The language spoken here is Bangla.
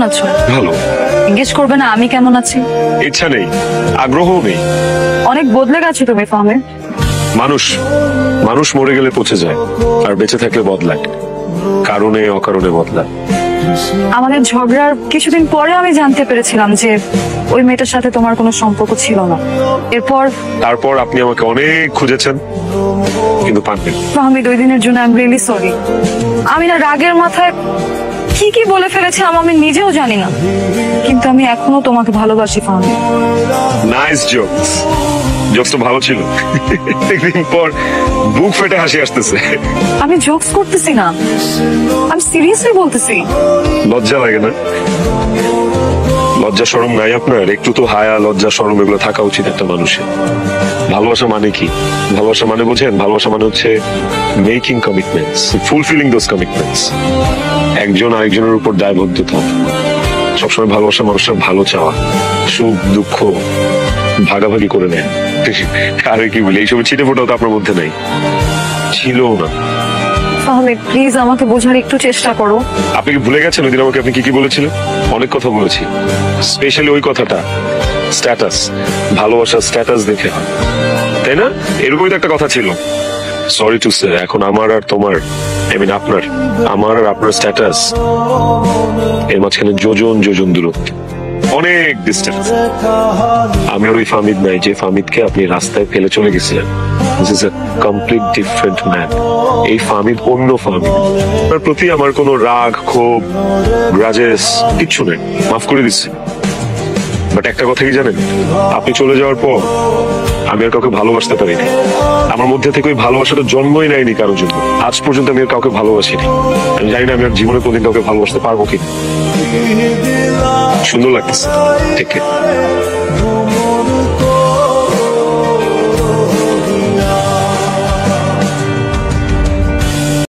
আছো? ভালো। জিজ্ঞেস করবে না আমি কেমন আছি? ইচ্ছা নেই, আগ্রহও নেই। অনেক বদলে গেছো তুমি ফাহমিদ। মানুষ মানুষ মরে গেলে পচে যায়, আর বেঁচে থাকলে বদলায়, কারণে অকারণে বদলায়। আমাদের ঝগড়ার কিছুদিন পরে আমি জানতে পেরেছিলাম যে ওই মেয়েটার সাথে তোমার কোনো সম্পর্ক ছিল না। তারপর আপনি আমাকে অনেক খুঁজেছেন, কিন্তু পাননি। ফাহমিদ, ওই দিনের জন্য আই এম রিয়েলি সরি। আমি না রাগের মাথায় কি কি বলে ফেলেছিলাম আমি নিজেও জানি না, কিন্তু আমি এখনো তোমাকে ভালোবাসি ফাহমিদ। Nice jokes. জোকসটা ভালো ছিল। একদিন পর বুক ফেটে হাসি আসতেছে। আমি জোকস করতেছি না, আমি সিরিয়াসলি বলতেছি। লজ্জা লাগে না? লজ্জা শরম নাই আপনার? একটু তো হায়া লজ্জা শরম এগুলো থাকা উচিত একটা মানুষের। ভালোবাসা মানে কি? ভালোবাসা মানে বোঝেন? ভালোবাসা মানে হচ্ছে making commitments, fulfilling those commitments. একজন আরেকজনের উপর দায়বদ্ধতা, সবসময় ভালোবাসা মানুষের ভালো চাওয়া, সুখ দুঃখ ভাগাভাগি করে নেয়। আরে কি বলি, এইসব ছিটে ফোটাও তো আপনার মধ্যে নাই, ছিলও না। ফাহমিদ প্লিজ আমাকে বোঝার একটু চেষ্টা করো। আপনি কি ভুলে গেছেন ওই দিন আমাকে আপনি কি কি বলেছিলেন? অনেক কথা বলেছি, স্পেশালি ওই কথাটা, স্ট্যাটাস। ভালোবাসা স্ট্যাটাস দেখে হয়, তাই না? এরকমই তো একটা কথা ছিল। সরি টু সে, এখন আমার আর তোমার, আই মিন আপনার, আমার আর আপনার স্ট্যাটাস, এর মাঝখানে যোজন যোজন দূরত্ব, অনেক ডিস্টেন্স। আমি আর ওই ফাহমিদ নাই যে ফাহমিদকে আপনি রাস্তায় ফেলে চলে গেছিলেন। This is a complete different man. এই ফাহমিদ অন্য ফাহমিদ। তার প্রতি আমার কোনো রাগ ক্ষোভ গ্রাজেস কিচ্ছু নেই, মাফ করে দিচ্ছি। বাট একটা কথা কি জানেন, আপনি চলে যাওয়ার পর আমি আর কাউকে ভালোবাসতে পারিনি। আমার মধ্যে থেকে ওই ভালোবাসাটা জন্মই নেয়নি কারোর জন্য। আজ পর্যন্ত আমি আর কাউকে ভালোবাসিনি। আমি জানি না আমি আর জীবনে কোনদিন কাউকে ভালোবাসতে পারবো কিনা। সুন্দর লাগতেছে। ঠিক আছে।